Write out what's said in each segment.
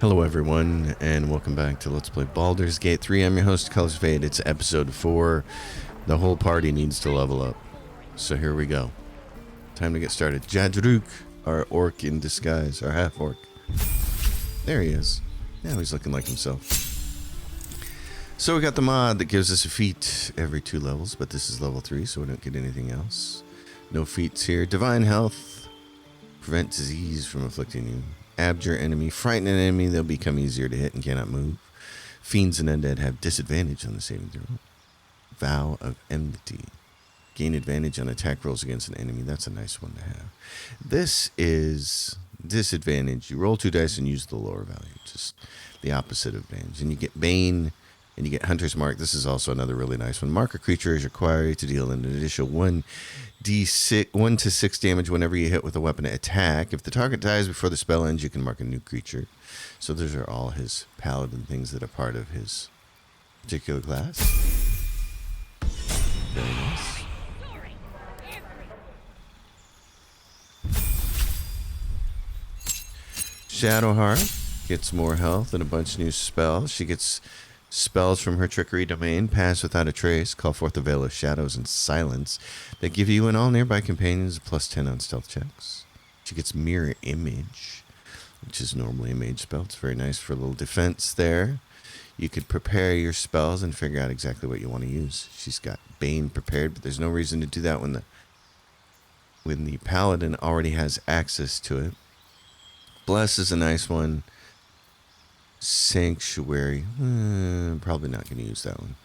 Hello everyone, and welcome back to Let's Play Baldur's Gate 3. I'm your host, Colors Fade. It's episode 4. The whole party needs to level up. So here we go. Time to get started. Jadruk, our orc in disguise, our half-orc. There he is. Now he's looking like himself. So we got the mod that gives us a feat every 2 levels, but this is level 3, so we don't get anything else. No feats here. Divine Health. Prevent disease from afflicting you. Abjure enemy. Frighten an enemy, they'll become easier to hit and cannot move. Fiends and undead have disadvantage on the saving throw. Vow of enmity. Gain advantage on attack rolls against an enemy. That's a nice one to have. This is disadvantage. You roll 2 dice and use the lower value. Just the opposite of advantage. And you get Bane and you get Hunter's Mark. This is also another really nice one. Mark a creature is required to deal an additional 1 to 6 damage whenever you hit with a weapon attack. If the target dies before the spell ends, you can mark a new creature. So those are all his paladin things that are part of his particular class. Very nice. Shadowheart gets more health and a bunch of new spells. She gets spells from her trickery domain, pass without a trace, call forth a veil of shadows and silence that give you and all nearby companions a +10 on stealth checks. She gets mirror image, which is normally a mage spell. It's very nice for a little defense there. You could prepare your spells and figure out exactly what you want to use. She's got Bane prepared, but there's no reason to do that when the paladin already has access to it. Bless is a nice one. Sanctuary. Probably not going to use that one.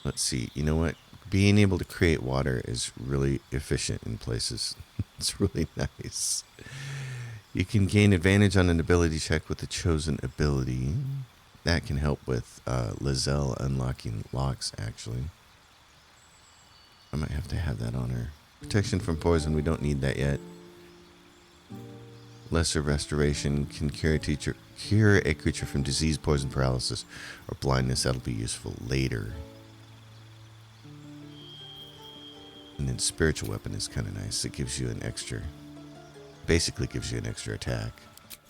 Let's see. You know what? Being able to create water is really efficient in places. It's really nice. You can gain advantage on an ability check with the chosen ability. That can help with Lae'zel unlocking locks, actually. I might have to have that on her. Protection from poison. We don't need that yet. Lesser restoration can cure a creature from disease, poison, paralysis, or blindness. That'll be useful later. And then spiritual weapon is kind of nice. It gives you an extra, basically gives you an extra attack.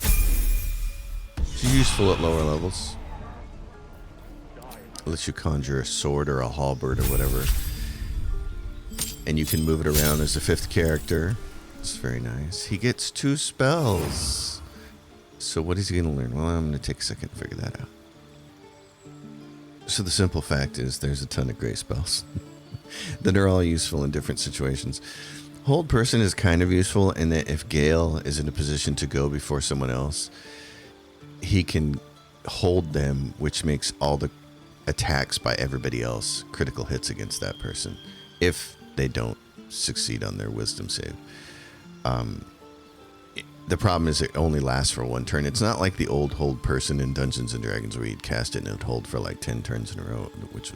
It's useful at lower levels. It lets you conjure a sword or a halberd or whatever. And you can move it around as a 5th character. It's very nice. He gets 2 spells. So what is he going to learn? Well, I'm going to take a second to figure that out. So the simple fact is there's a ton of great spells that are all useful in different situations. Hold Person is kind of useful in that if Gale is in a position to go before someone else, he can hold them, which makes all the attacks by everybody else critical hits against that person if they don't succeed on their wisdom save. The problem is it only lasts for 1 turn. It's not like the old Hold Person in Dungeons and Dragons where you'd cast it and it would hold for like 10 turns in a row, which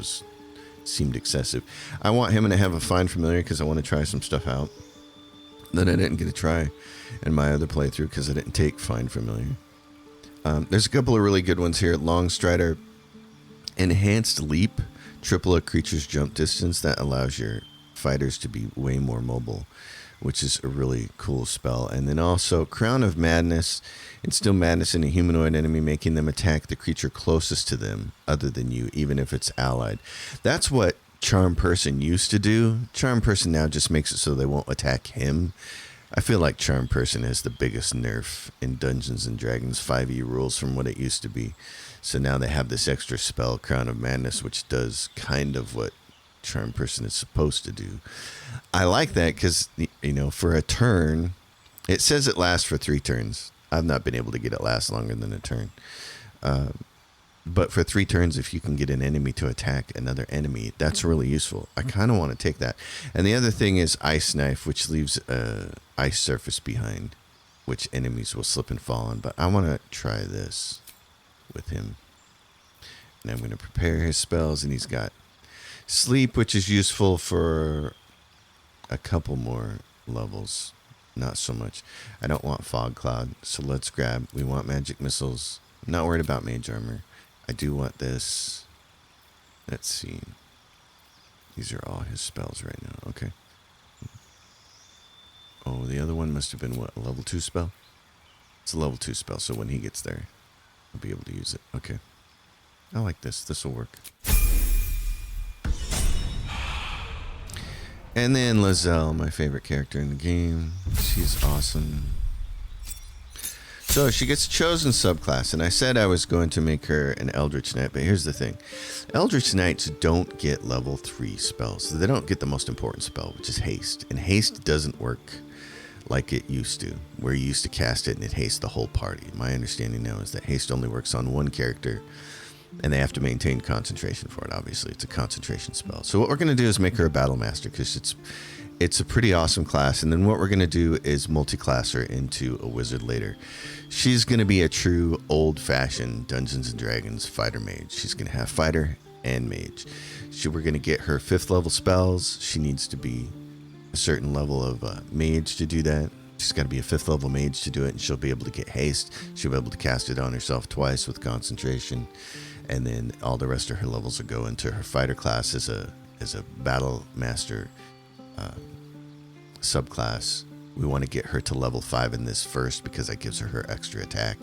seemed excessive. I want him to have a Find Familiar because I want to try some stuff out that I didn't get to try in my other playthrough because I didn't take Find Familiar. There's a couple of really good ones here. Long Strider, Enhanced Leap, triple a creature's jump distance. That allows your fighters to be way more mobile, which is a really cool spell. And then also Crown of Madness. Instill madness in a humanoid enemy, making them attack the creature closest to them other than you, even if it's allied. That's what Charm Person used to do. Charm Person now just makes it so they won't attack him. I feel like Charm Person has the biggest nerf in Dungeons and Dragons 5e rules from what it used to be. So now they have this extra spell, Crown of Madness, which does kind of what Charm Person is supposed to do. I like that because, you know, for a turn, it says it lasts for 3 turns. I've not been able to get it last longer than a turn. But for 3 turns, if you can get an enemy to attack another enemy, that's really useful. I kind of want to take that. And the other thing is Ice Knife, which leaves a ice surface behind, which enemies will slip and fall on. But I want to try this with him. And I'm going to prepare his spells, and he's got Sleep, which is useful for a couple more levels. Not so much. I don't want Fog Cloud, so let's grab. We want Magic Missiles. I'm not worried about Mage Armor. I do want this. Let's see. These are all his spells right now. Okay. Oh, the other one must have been what? A level 2 spell? It's a level 2 spell, so when he gets there, I'll be able to use it. Okay. I like this. This will work. And then Lae'zel, my favorite character in the game. She's awesome. So she gets a chosen subclass, and I said I was going to make her an Eldritch Knight, but here's the thing. Eldritch Knights don't get level 3 spells. They don't get the most important spell, which is Haste. And Haste doesn't work like it used to, where you used to cast it and it hastes the whole party. My understanding now is that Haste only works on one character, and they have to maintain concentration for it, obviously. It's a concentration spell. So what we're going to do is make her a Battle Master, because it's a pretty awesome class. And then what we're going to do is multi-class her into a wizard later. She's going to be a true old-fashioned Dungeons & Dragons fighter mage. She's going to have fighter and mage. We're going to get her 5th level spells. She needs to be a certain level of mage to do that. She's got to be a 5th level mage to do it, and she'll be able to get haste. She'll be able to cast it on herself twice with concentration. And then all the rest of her levels will go into her fighter class as a battle master subclass. We want to get her to level 5 in this first, because that gives her extra attack.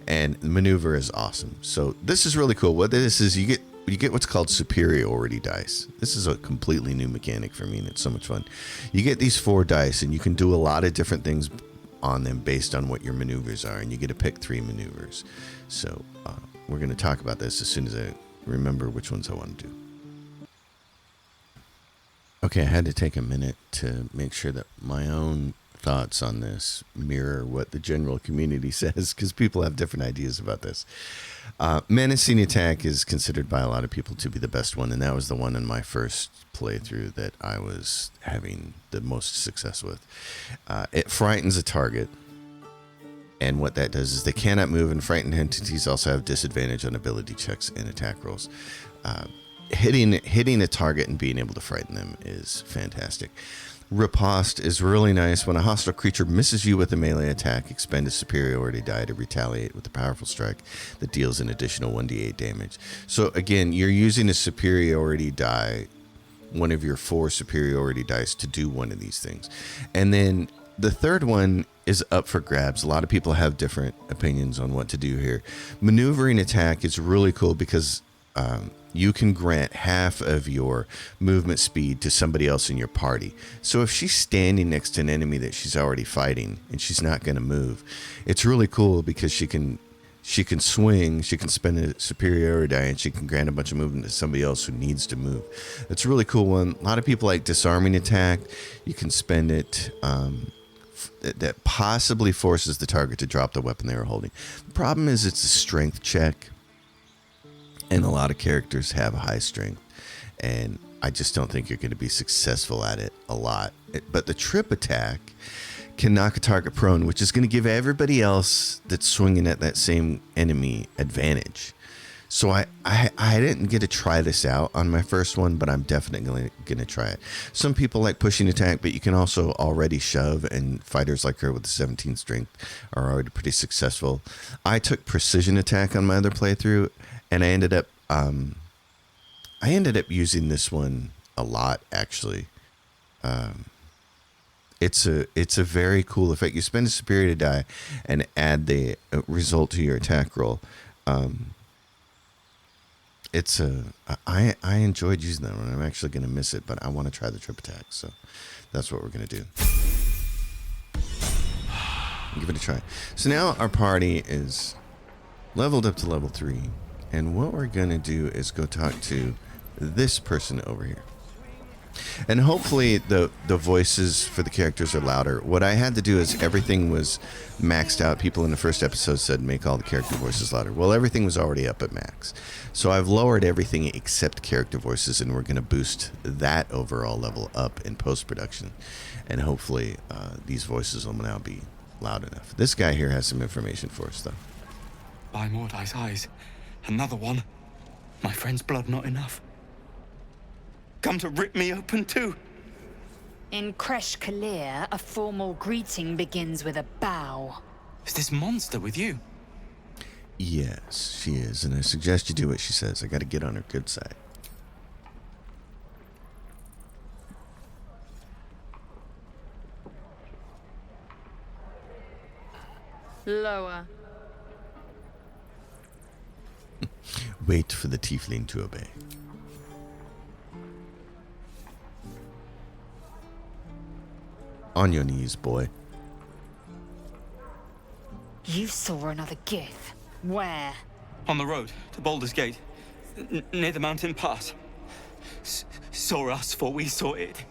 And maneuver is awesome. So this is really cool. What this is, you get what's called superiority dice. This is a completely new mechanic for me, and it's so much fun. You get these 4 dice, and you can do a lot of different things on them based on what your maneuvers are, and you get to pick 3 maneuvers. So we're going to talk about this as soon as I remember which ones I want to do. Okay, I had to take a minute to make sure that my own thoughts on this mirror what the general community says, because people have different ideas about this. Menacing attack is considered by a lot of people to be the best one, and that was the one in my first playthrough that I was having the most success with. It frightens a target, and what that does is they cannot move, and frightened entities also have disadvantage on ability checks and attack rolls. Hitting a target and being able to frighten them is fantastic. Riposte is really nice. When a hostile creature misses you with a melee attack, expend a superiority die to retaliate with a powerful strike that deals an additional 1d8 damage. So again, you're using a superiority die, one of your 4 superiority dice, to do one of these things. And then the third one is up for grabs. A lot of people have different opinions on what to do here. Maneuvering attack is really cool because you can grant half of your movement speed to somebody else in your party. So if she's standing next to an enemy that she's already fighting and she's not going to move, it's really cool because she can swing, she can spend a superiority die, and she can grant a bunch of movement to somebody else who needs to move. It's a really cool one. A lot of people like disarming attack. You can spend it that possibly forces the target to drop the weapon they were holding. The problem is it's a strength check, and a lot of characters have high strength, and I just don't think you're going to be successful at it a lot. But the trip attack can knock a target prone, which is going to give everybody else that's swinging at that same enemy advantage. So I didn't get to try this out on my first one, but I'm definitely going to try it. Some people like pushing attack, but you can also already shove, and fighters like her with the 17 strength are already pretty successful. I took precision attack on my other playthrough, and I ended up using this one a lot, actually. It's a very cool effect. You spend a superiority die and add the result to your attack roll. I enjoyed using that one. I'm actually going to miss it, but I want to try the trip attack, so that's what we're going to do. Give it a try. So now our party is leveled up to level 3, and what we're going to do is go talk to this person over here. And hopefully the voices for the characters are louder. What I had to do is everything was maxed out. People in the first episode said make all the character voices louder. Well, everything was already up at max. So I've lowered everything except character voices, and we're going to boost that overall level up in post-production. And hopefully these voices will now be loud enough. This guy here has some information for us, though. By Mordai's eyes, another one. My friend's blood not enough. Come to rip me open too. In Kresh Kalir, a formal greeting begins with a bow. Is this monster with you? Yes, she is, and I suggest you do what she says. I got to get on her good side. Lower. Wait for the tiefling to obey. On your knees, boy. You saw another gith. Where? On the road to Baldur's Gate, near the mountain pass. Saw us, for we saw it.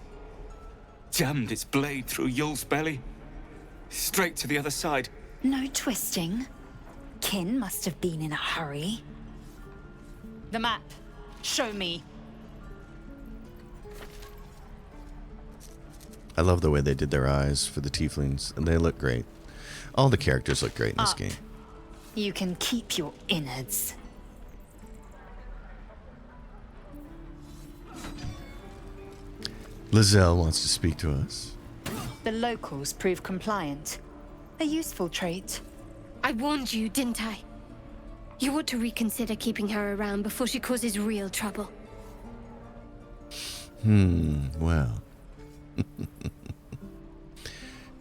Jammed its blade through Yul's belly. Straight to the other side. No twisting. Kin must have been in a hurry. The map. Show me. I love the way they did their eyes for the tieflings, and they look great. All the characters look great in this game. You can keep your innards. Lae'zel wants to speak to us. The locals prove compliant. A useful trait. I warned you, didn't I? You ought to reconsider keeping her around before she causes real trouble. Well.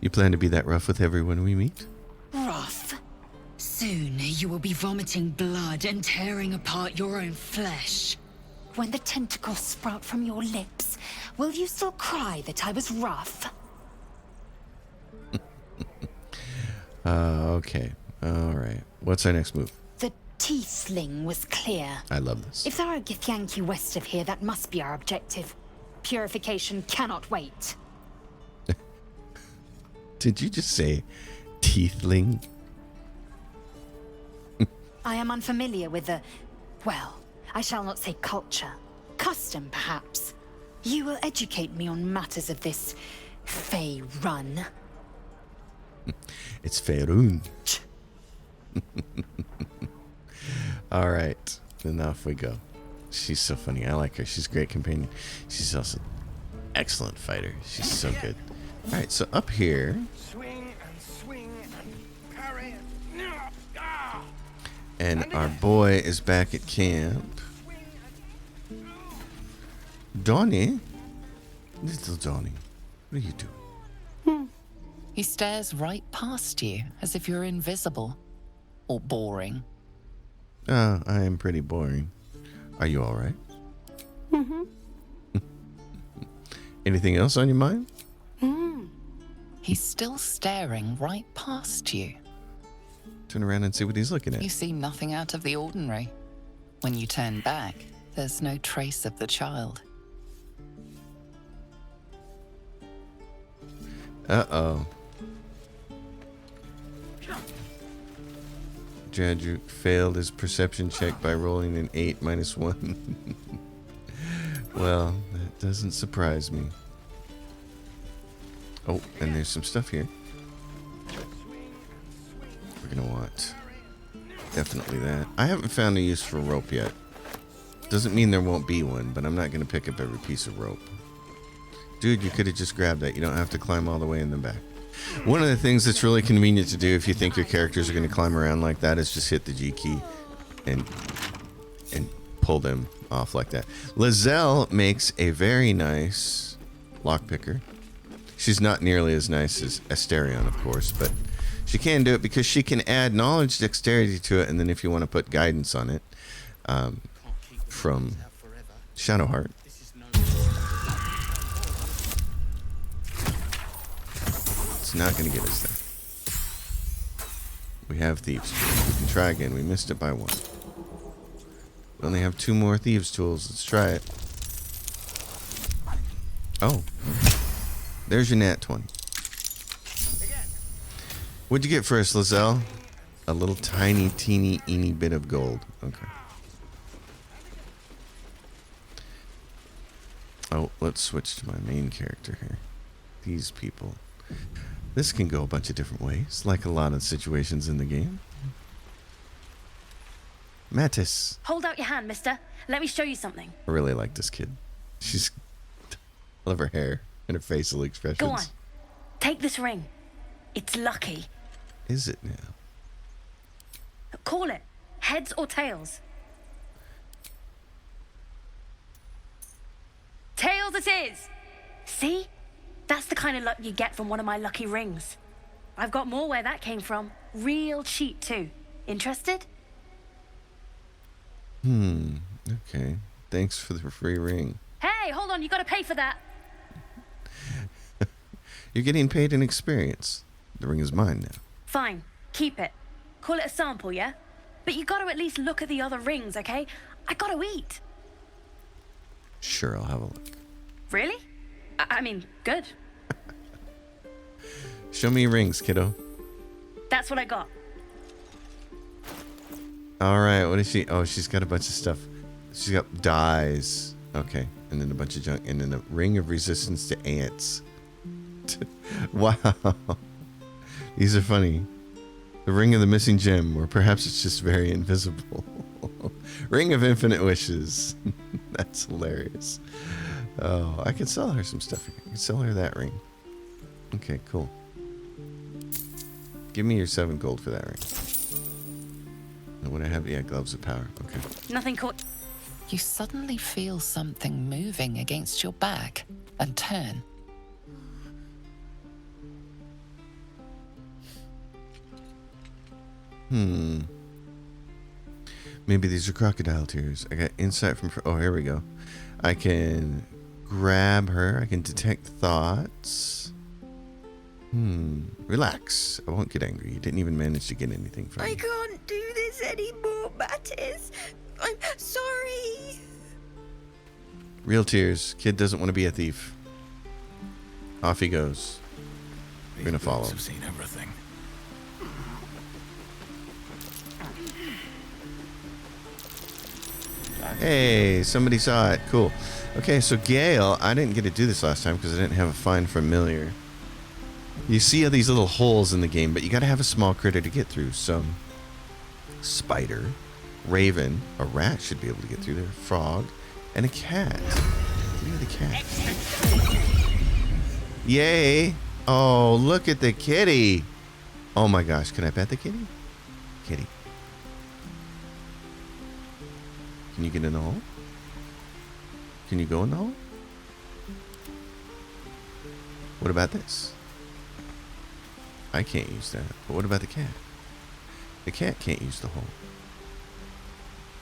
You plan to be that rough with everyone we meet? Rough. Soon you will be vomiting blood and tearing apart your own flesh. When the tentacles sprout from your lips, will you still cry that I was rough? Okay. Alright. What's our next move? The tiefling was clear. I love this. If there are Githyanki west of here, that must be our objective. Purification cannot wait. Did you just say tiefling? I am unfamiliar with the... well, I shall not say culture. Custom, perhaps. You will educate me on matters of this... Fey run. It's Faerun. Alright. Then off we go. She's so funny. I like her. She's a great companion. She's also an excellent fighter. She's so good. Alright, so up here... Swing and parry. And our boy is back at camp. Donnie? Little Donnie, what are you doing? He stares right past you, as if you're invisible. Or boring. Oh, I am pretty boring. Are you alright? Anything else on your mind? He's still staring right past you. Turn around and see what he's looking You at. see nothing out of the ordinary. When you turn back, there's no trace of the child. Uh-oh. Jadruk failed his perception check by rolling an 8 minus 1. Well, that doesn't surprise me. Oh, and there's some stuff here. We're gonna want definitely that. I haven't found a use for rope yet. Doesn't mean there won't be one, but I'm not gonna pick up every piece of rope. Dude, you could have just grabbed that. You don't have to climb all the way in the back. One of the things that's really convenient to do if you think your characters are going to climb around like that is just hit the G key and pull them off like that. Lae'zel makes a very nice lockpicker. She's not nearly as nice as Asterion, of course, but she can do it because she can add knowledge dexterity to it, and then if you want to put guidance on it from Shadowheart. It's not going to get us there. We have thieves. We can try again. We missed it by 1. We only have 2 more thieves tools. Let's try it. Oh. There's your nat 20. What'd you get for us, Lae'zel? A little tiny, teeny bit of gold. Okay. Oh, let's switch to my main character here. These people. This can go a bunch of different ways, like a lot of situations in the game. Mattis. Hold out your hand, mister. Let me show you something. I really like this kid. She's... I love her hair and her facial expressions. Go on. Take this ring. It's lucky. Is it now? Call it. Heads or tails? Tails it is! See? That's the kind of luck you get from one of my lucky rings. I've got more where that came from. Real cheap, too. Interested? Okay. Thanks for the free ring. Hey, hold on, you gotta pay for that. You're getting paid in experience. The ring is mine now. Fine, keep it. Call it a sample, yeah? But you gotta at least look at the other rings, okay? I gotta eat. Sure, I'll have a look. Really? I mean, good. Show me your rings, kiddo. That's what I got. All right, what is she? Oh, she's got a bunch of stuff. She's got dyes. Okay, and then a bunch of junk, and then a ring of resistance to ants. Wow, these are funny. The ring of the missing gem, or perhaps it's just very invisible. Ring of infinite wishes. That's hilarious. Oh, I could sell her some stuff. I could sell her that ring. Okay, cool. Give me your 7 gold for that ring. And what I have, yeah, gloves of power. Okay. Nothing caught. You suddenly feel something moving against your back and turn. Maybe these are crocodile tears. I got insight from... Oh, here we go. I can grab her. I can detect thoughts. Relax. I won't get angry. You didn't even manage to get anything from me. I can't do this anymore, Mattis. I'm sorry. Real tears. Kid doesn't want to be a thief. Off he goes. We're gonna follow him. I've seen everything. Hey, somebody saw it. Cool. Okay, so Gale, I didn't get to do this last time because I didn't have a find familiar. You see these little holes in the game, but you got to have a small critter to get through. So, spider, raven, a rat should be able to get through there, frog, and a cat. Look at the cat. Yay! Oh, look at the kitty. Oh my gosh, can I pet the kitty? Kitty. Can you get in the hole? Can you go in the hole? What about this? I can't use that. But what about the cat? The cat can't use the hole.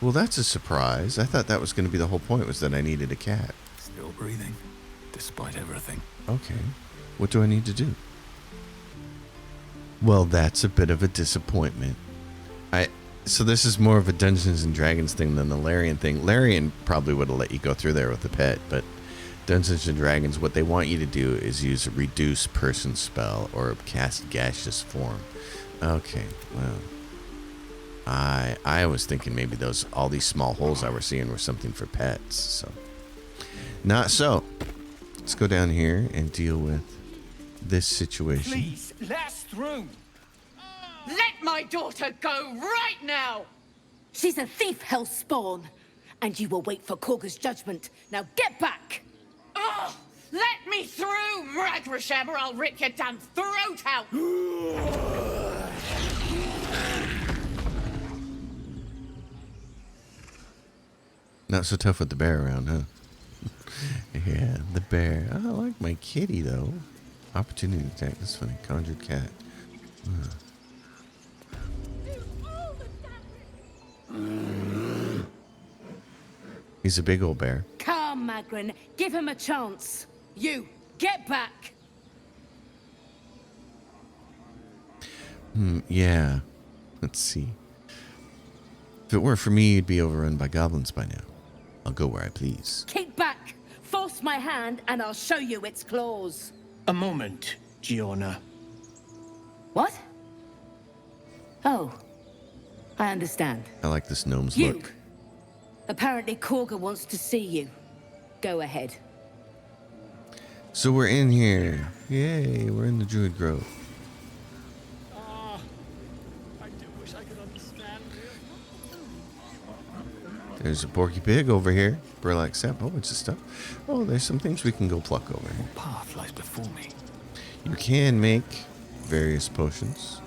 Well, that's a surprise. I thought that was going to be the whole point, was that I needed a cat. Still breathing, despite everything. Okay. What do I need to do? Well, that's a bit of a disappointment. So this is more of a Dungeons and Dragons thing than the Larian thing. Larian probably would have let you go through there with the pet, but Dungeons and Dragons, what they want you to do is use a reduce person spell or cast gaseous form. Okay, well, I was thinking maybe all these small holes I were seeing were something for pets. So, not so. Let's go down here and deal with this situation. Please, let us through. Let my daughter go right now! She's a thief, hellspawn, and you will wait for Korga's judgment. Now get back! Oh, let me through, Mragrasham, or I'll rip your damn throat out! Not so tough with the bear around, huh? Yeah, the bear. I like my kitty, though. Opportunity attack. That's funny. Conjured cat. He's a big old bear. Come, Magrin, give him a chance. You, get back! Yeah. Let's see. If it weren't for me, you'd be overrun by goblins by now. I'll go where I please. Kick back! Force my hand, and I'll show you its claws. A moment, Giona. What? Oh, I understand. I like this gnome's You. look. Apparently Korga wants to see you. Go ahead. So we're in here. Yay, we're in the Druid Grove. I do wish I could understand you. There's a porky pig over here. Burlap sap, a whole bunch of stuff. Oh, there's some things we can go pluck over here. Path lies before me. You can make various potions.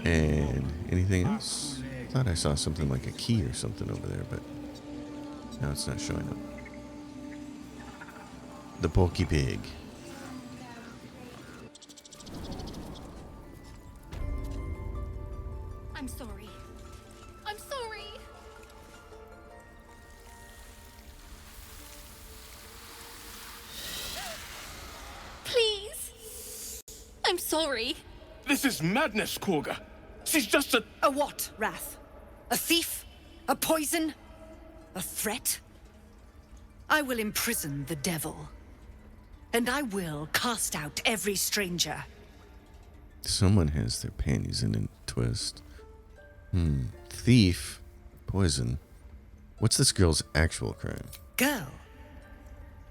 And anything else? I thought I saw something like a key or something over there, but No, it's not showing up. The Porky Pig. I'm sorry. I'm sorry. Please. I'm sorry. This is madness, Korga. She's just a... A what, Wrath? A thief? A poison? A threat? I will imprison the devil. And I will cast out every stranger. Someone has their panties in a twist. Thief. Poison. What's this girl's actual crime? Girl?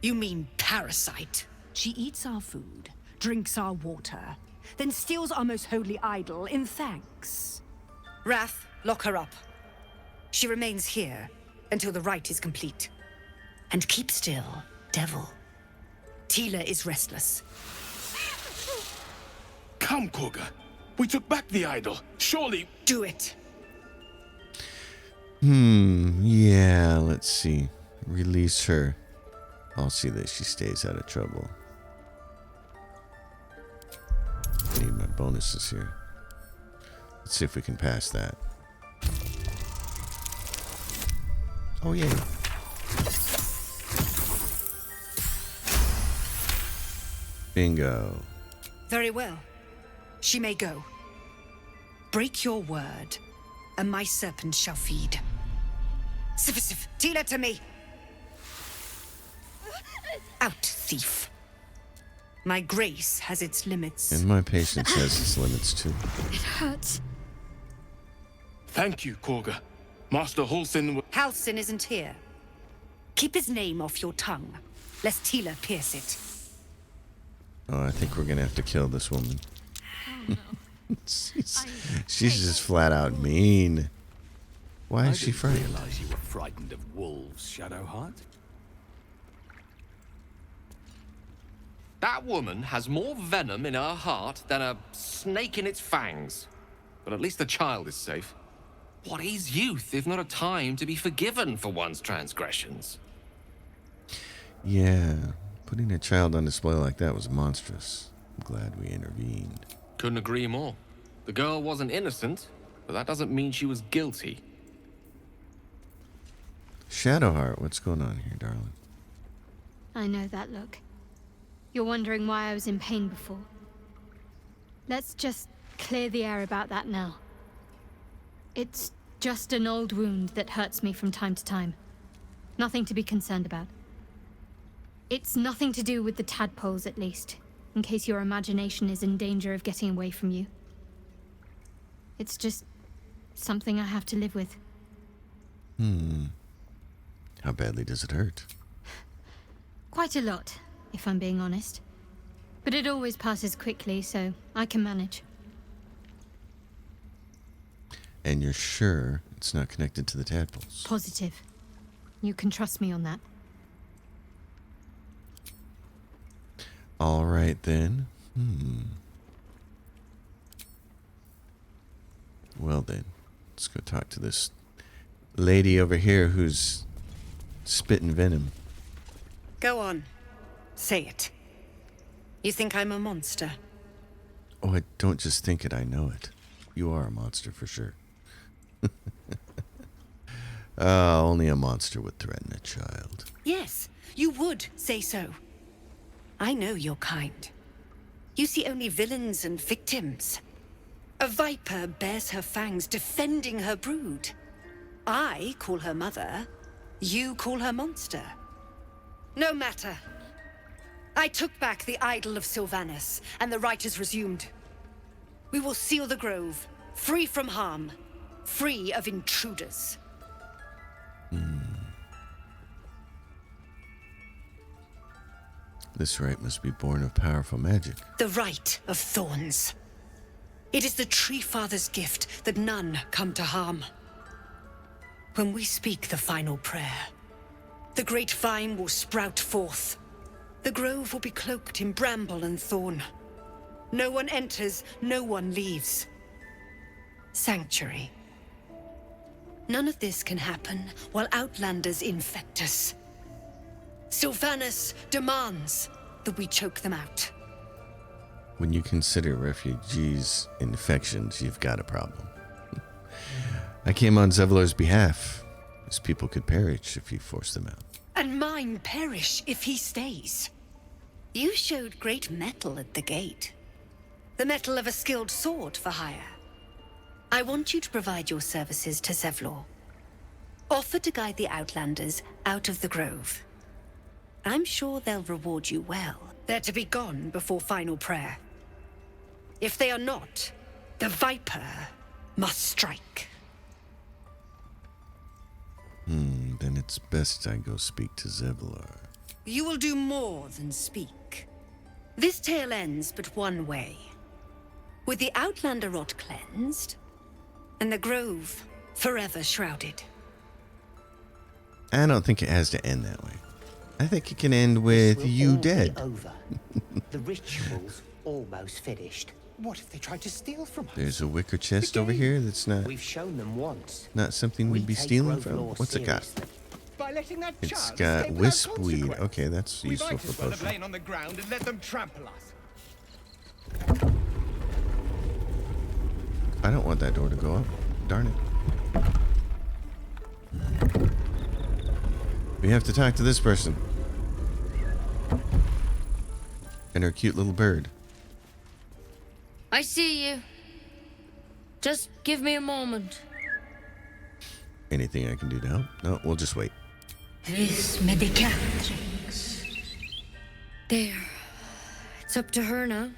You mean parasite? She eats our food, drinks our water, then steals our most holy idol in thanks. Wrath, lock her up. She remains here until the rite is complete. And keep still, devil. Tila is restless. Come, Korga. We took back the idol. Surely... Do it. Yeah, let's see. Release her. I'll see that she stays out of trouble. I need my bonuses here. Let's see if we can pass that. Oh, yeah. Bingo. Very well. She may go. Break your word, and my serpent shall feed. Sif, Tila to me! Out, thief. My grace has its limits. And my patience has its limits, too. It hurts. Thank you, Korga. Master Halsin... Halsin isn't here. Keep his name off your tongue, lest Tila pierce it. Oh, I think we're gonna have to kill this woman. she's just flat out mean. Why is she frightened? I didn't realize you were frightened of wolves, Shadowheart. That woman has more venom in her heart than a snake in its fangs. But at least the child is safe. What is youth if not a time to be forgiven for one's transgressions? Yeah, putting a child on display like that was monstrous. I'm glad we intervened. Couldn't agree more. The girl wasn't innocent, but that doesn't mean she was guilty. Shadowheart, what's going on here, darling? I know that look. You're wondering why I was in pain before. Let's just clear the air about that now. It's just an old wound that hurts me from time to time. Nothing to be concerned about. It's nothing to do with the tadpoles, at least, in case your imagination is in danger of getting away from you. It's just something I have to live with. How badly does it hurt? Quite a lot, if I'm being honest. But it always passes quickly, so I can manage. And you're sure it's not connected to the tadpoles? Positive. You can trust me on that. All right, then. Well, then. Let's go talk to this lady over here who's spitting venom. Go on. Say it. You think I'm a monster? Oh, I don't just think it, I know it. You are a monster for sure. Only a monster would threaten a child. Yes, you would say so. I know your kind. You see only villains and victims. A viper bears her fangs defending her brood. I call her mother. You call her monster. No matter. I took back the idol of Sylvanas, and the rite is resumed. We will seal the grove, free from harm, free of intruders. This rite must be born of powerful magic. The rite of thorns. It is the Tree Father's gift that none come to harm. When we speak the final prayer, the great vine will sprout forth. The grove will be cloaked in bramble and thorn. No one enters, no one leaves. Sanctuary. None of this can happen while Outlanders infect us. Sylvanas demands that we choke them out. When you consider refugees' infections, you've got a problem. I came on Zevlor's behalf. His people could perish if you force them out. And mine perish if he stays. You showed great mettle at the gate. The mettle of a skilled sword for hire. I want you to provide your services to Zevlor. Offer to guide the Outlanders out of the grove. I'm sure they'll reward you well. They're to be gone before final prayer. If they are not, the Viper must strike. Then it's best I go speak to Zevlor. You will do more than speak. This tale ends but one way. With the Outlander rot cleansed, and the grove forever shrouded. I don't think it has to end that way. I think it can end with you dead. Over. The ritual's almost finished. What if they tried to steal from us? There's a wicker chest over here that's not... We've shown them once. Not something we'd be stealing from? What's it got? By letting that It's child got escape without wisp weed. consequence. Okay, that's We useful might for as well have potion. lain on the ground and let them trample us. I don't want that door to go up. Darn it. We have to talk to this person. And her cute little bird. I see you. Just give me a moment. Anything I can do to help? No, we'll just wait. This medicatrix. There. It's up to her now.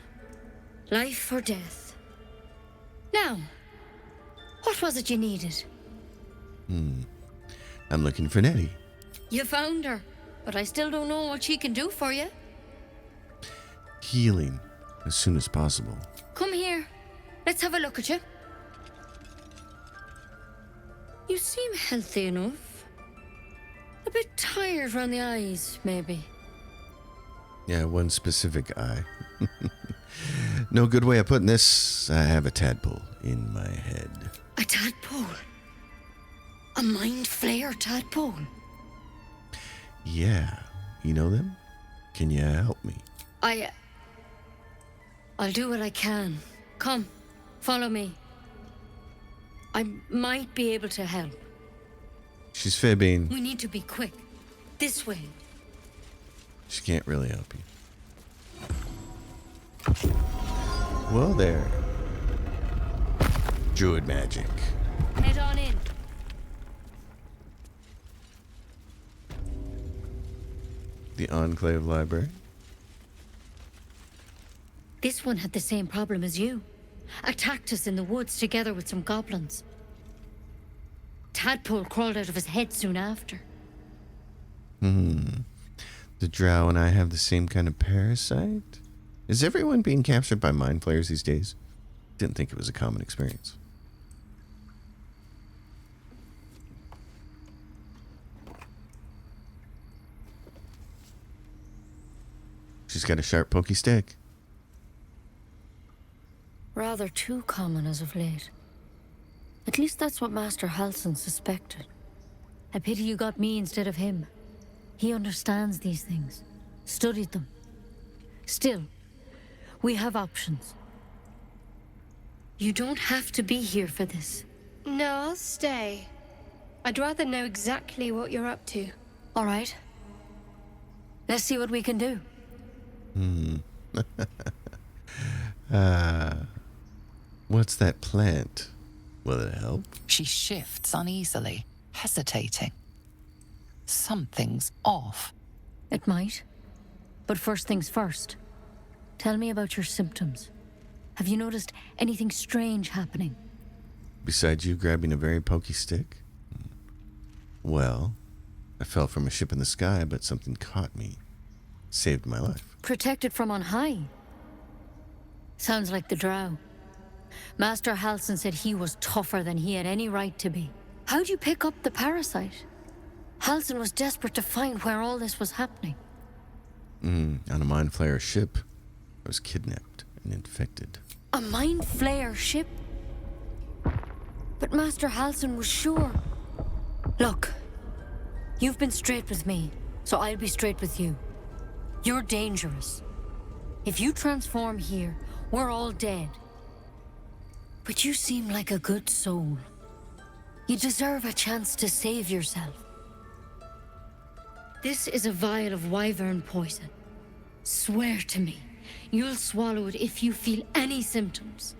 Life or death. Now, what was it you needed? I'm looking for Nettie. You found her, but I still don't know what she can do for you. Healing as soon as possible. Come here. Let's have a look at you. You seem healthy enough. A bit tired around the eyes, maybe. Yeah, one specific eye. No good way of putting this. I have a tadpole in my head. A tadpole? A mind flayer tadpole? Yeah. You know them? Can you help me? I'll do what I can. Come, follow me. I might be able to help. She's fibbing. We need to be quick. This way. She can't really help you. Well, there. Druid magic. Head on in. The Enclave Library. This one had the same problem as you. Attacked us in the woods together with some goblins. Tadpole crawled out of his head soon after. The drow and I have the same kind of parasite? Is everyone being captured by mind flayers these days? Didn't think it was a common experience. She's got a sharp, pokey stick. Rather too common as of late. At least that's what Master Halsin suspected. I pity you got me instead of him. He understands these things. Studied them. Still, we have options. You don't have to be here for this. No, I'll stay. I'd rather know exactly what you're up to. All right. Let's see what we can do. What's that plant? Will it help? She shifts uneasily, hesitating. Something's off. It might. But first things first. Tell me about your symptoms. Have you noticed anything strange happening? Besides you grabbing a very pokey stick? Well, I fell from a ship in the sky, but something caught me. Saved my life. Protected from on high. Sounds like the drow. Master Halsin said he was tougher than he had any right to be. How'd you pick up the parasite? Halsin was desperate to find where all this was happening. On a mind flayer ship. I was kidnapped and infected. A mind flayer ship? But Master Halsin was sure Look, you've been straight with me, so I'll be straight with you. You're dangerous. If you transform here, we're all dead. But you seem like a good soul. You deserve a chance to save yourself. This is a vial of wyvern poison. Swear to me, you'll swallow it if you feel any symptoms.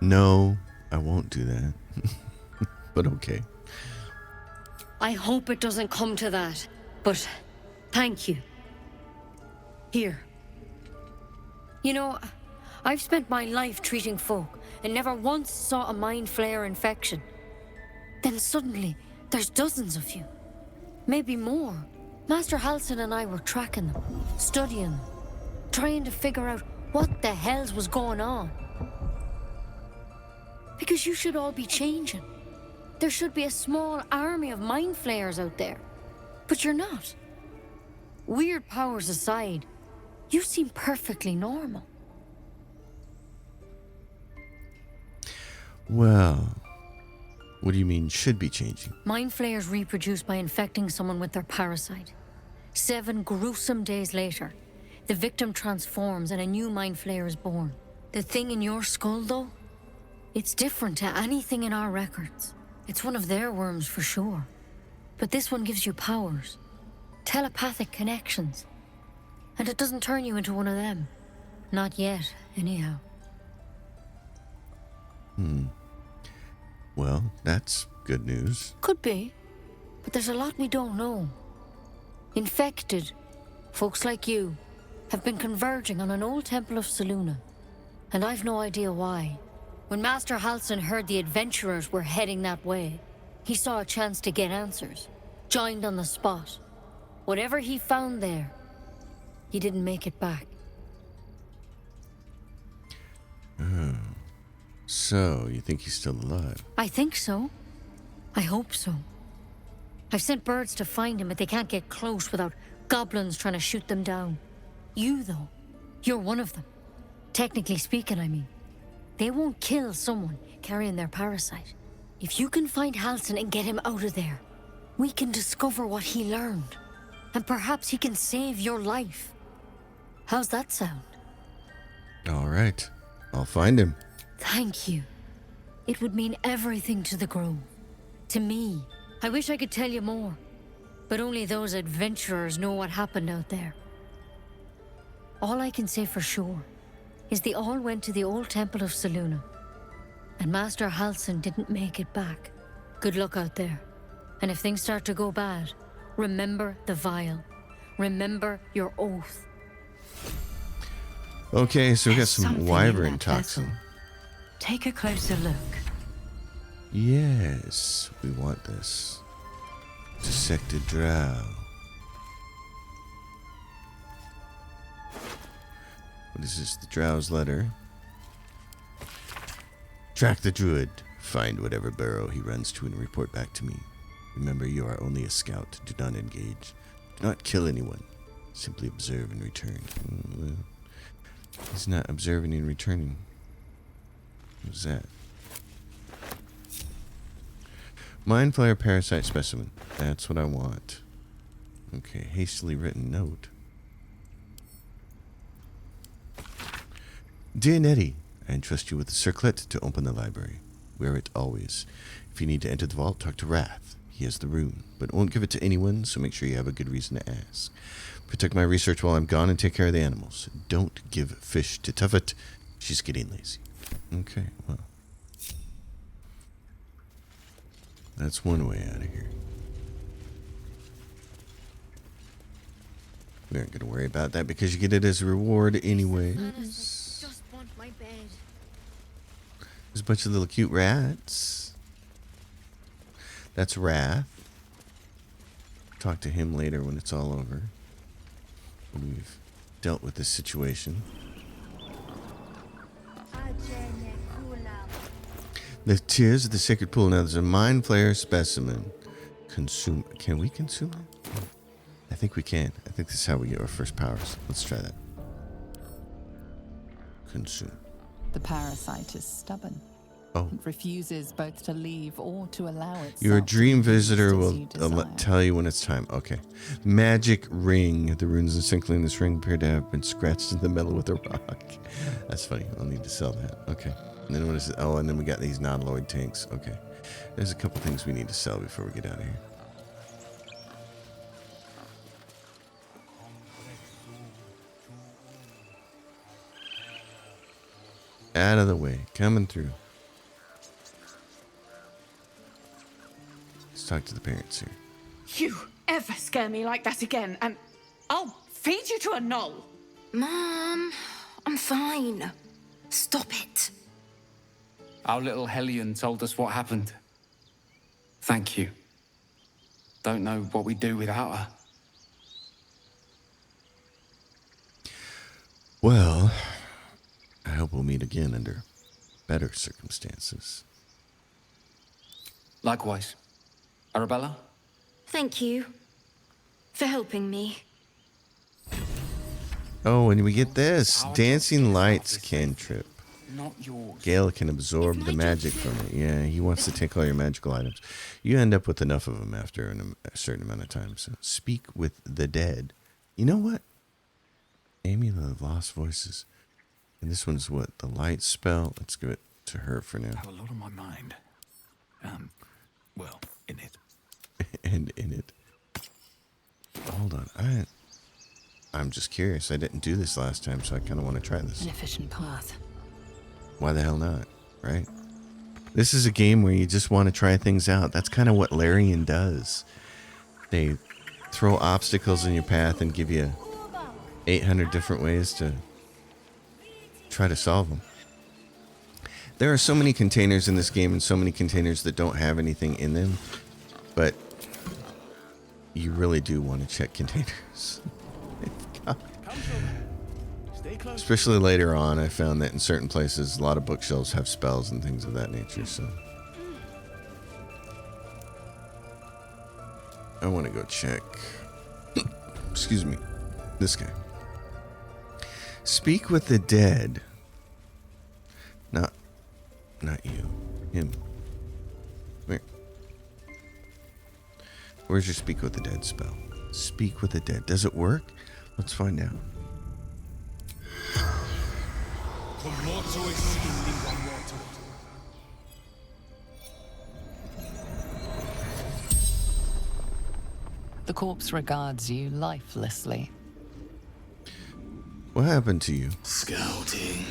No, I won't do that. But okay. I hope it doesn't come to that, but thank you. Here. You know, I've spent my life treating folk and never once saw a mind flayer infection. Then suddenly, there's dozens of you. Maybe more. Master Halsin and I were tracking them, studying them, trying to figure out what the hells was going on. Because you should all be changing. There should be a small army of mind flayers out there. But you're not. Weird powers aside, you seem perfectly normal. Well, what do you mean should be changing? Mind flayers reproduce by infecting someone with their parasite. 7 gruesome days later, the victim transforms and a new mind flayer is born. The thing in your skull, though, it's different to anything in our records. It's one of their worms for sure. But this one gives you powers. Telepathic connections. And it doesn't turn you into one of them. Not yet, anyhow. Well, that's good news. Could be. But there's a lot we don't know. Infected, folks like you, have been converging on an old temple of Selûne. And I've no idea why. When Master Halsin heard the adventurers were heading that way, he saw a chance to get answers. Joined on the spot. Whatever he found there, he didn't make it back. Oh. So, you think he's still alive? I think so. I hope so. I've sent birds to find him, but they can't get close without goblins trying to shoot them down. You, though, you're one of them. Technically speaking, I mean. They won't kill someone carrying their parasite. If you can find Halsin and get him out of there, we can discover what he learned. And perhaps he can save your life. How's that sound? All right. I'll find him. Thank you. It would mean everything to the Grove. To me. I wish I could tell you more. But only those adventurers know what happened out there. All I can say for sure is they all went to the old temple of Selûne. And Master Halsin didn't make it back. Good luck out there. And if things start to go bad, remember the vial. Remember your oath. Okay, so we got some wyvern toxin. Take a closer look. Yes, we want this. Dissected drow. What is this? The drow's letter. Track the druid. Find whatever burrow he runs to and report back to me. Remember, you are only a scout. Do not engage. Do not kill anyone. Simply observe and return. He's not observing and returning. What's that? Mind flayer parasite specimen. That's what I want. Okay, hastily written note. Dear Nettie, I entrust you with a circlet to open the library. Wear it always. If you need to enter the vault, talk to Wrath. He has the rune, but won't give it to anyone, so make sure you have a good reason to ask. Protect my research while I'm gone and take care of the animals. Don't give fish to Tuffet. She's getting lazy. Okay, well. That's one way out of here. We aren't going to worry about that because you get it as a reward anyway. Just want my bed. There's a bunch of little cute rats. That's Wrath. Talk to him later when it's all over. When we've dealt with this situation. The tears of the sacred pool. Now there's a mind flayer specimen. Consume. Can we consume it? I think we can. I think this is how we get our first powers. Let's try that. Consume. The parasite is stubborn. Oh. It refuses both to leave or to allow itself. Your dream to exist visitor as will you desire. tell you when it's time. Okay. Magic ring. The runes encircling in this ring appear to have been scratched in the metal with a rock. That's funny. I'll need to sell that. Okay. And then what is it? Oh, and then we got these non-Lloyd tanks. Okay. There's a couple things we need to sell before we get out of here. Out of the way. Coming through. Let's talk to the parents here. You ever scare me like that again, and I'll feed you to a knoll. Mom, I'm fine. Stop it. Our little Hellion told us what happened. Thank you. Don't know what we'd do without her. Well, I hope we'll meet again under better circumstances. Likewise. Arabella? Thank you for helping me. Oh, and we get this. Dancing Lights cantrip. Not yours. Gale can absorb the magic from it. Yeah, he wants to take all your magical items. You end up with enough of them after a certain amount of time. So speak with the dead. You know what? Amy the Lost Voices. And this one's what? The light spell? Let's give it to her for now. I have a lot on my mind. Well, in it. And in it. Hold on. I'm just curious. I didn't do this last time, so I kind of want to try this. An efficient path. Why the hell not, right? This is a game where you just want to try things out. That's kind of what Larian does. They throw obstacles in your path and give you 800 different ways to try to solve them. There are so many containers in this game and so many containers that don't have anything in them, but you really do want to check containers. Especially later on, I found that in certain places, a lot of bookshelves have spells and things of that nature, so. I want to go check. Excuse me. This guy. Speak with the dead. Not you. Him. Where? Where's your speak with the dead spell? Speak with the dead. Does it work? Let's find out. The corpse regards you lifelessly. What happened to you? Scouting.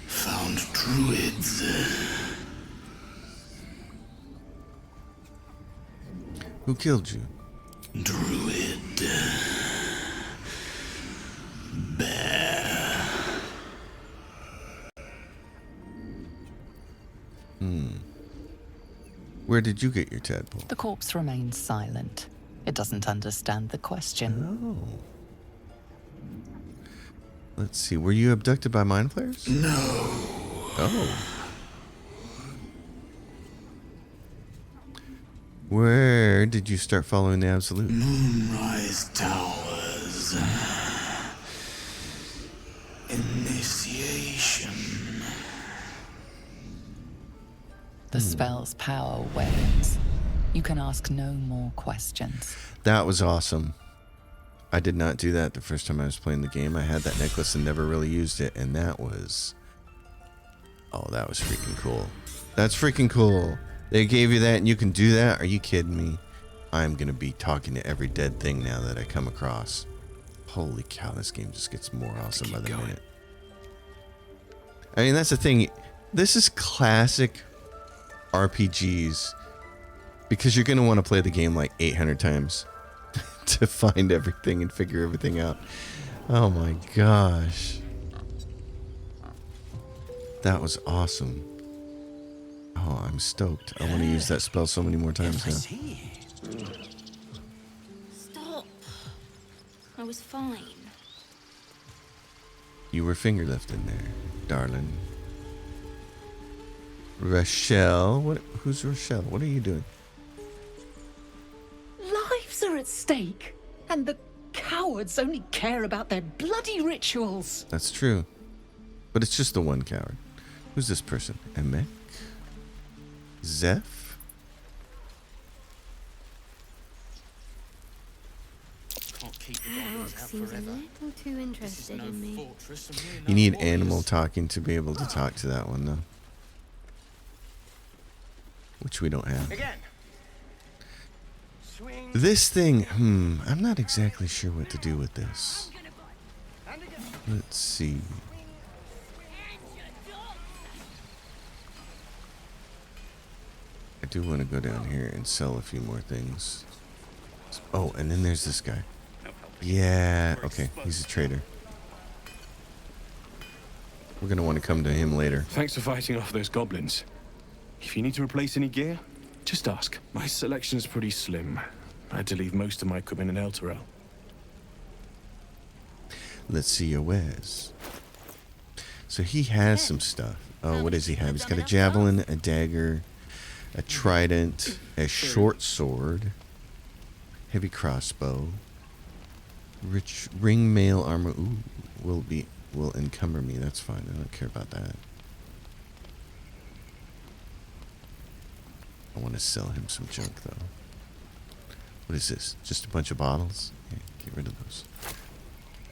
Found druids. Who killed you? Druid. Bear. Where did you get your tadpole? The corpse remains silent. It doesn't understand the question. Oh. Let's see. Were you abducted by mind flayers? No. Oh. Where did you start following the Absolute? Moonrise Towers. Initiation. The spell's power wanes. You can ask no more questions. That was awesome. I did not do that the first time I was playing the game. I had that necklace and never really used it, and that was... Oh, that was freaking cool. That's freaking cool. They gave you that and you can do that? Are you kidding me? I'm going to be talking to every dead thing now that I come across. Holy cow, this game just gets more awesome by the minute. I mean, that's the thing. This is classic RPGs because you're going to want to play the game like 800 times to find everything and figure everything out. Oh my gosh. That was awesome. Oh, I'm stoked. I want to use that spell so many more times now. Stop. I was fine. You were finger lifting there, darling. Rochelle? Who's Rochelle? What are you doing? Lives are at stake, and the cowards only care about their bloody rituals. That's true. But it's just the one coward. Who's this person? Emek? Zeph? Warlock seems a little too interested in me. You need animal talking to be able to talk to that one, though. Which we don't have. This thing, I'm not exactly sure what to do with this. Let's see. I do want to go down here and sell a few more things. Oh, and then there's this guy. Yeah, okay, he's a trader. We're going to want to come to him later. Thanks for fighting off those goblins. If you need to replace any gear, just ask. My selection's pretty slim. I had to leave most of my equipment in Elturel. Let's see your wares. So he has some stuff. Oh, what does he have? He's got a javelin, a dagger, a trident, a short sword, heavy crossbow, rich ring mail armor. Ooh, will encumber me. That's fine. I don't care about that. I want to sell him some junk though. What is this? Just a bunch of bottles? Yeah, get rid of those.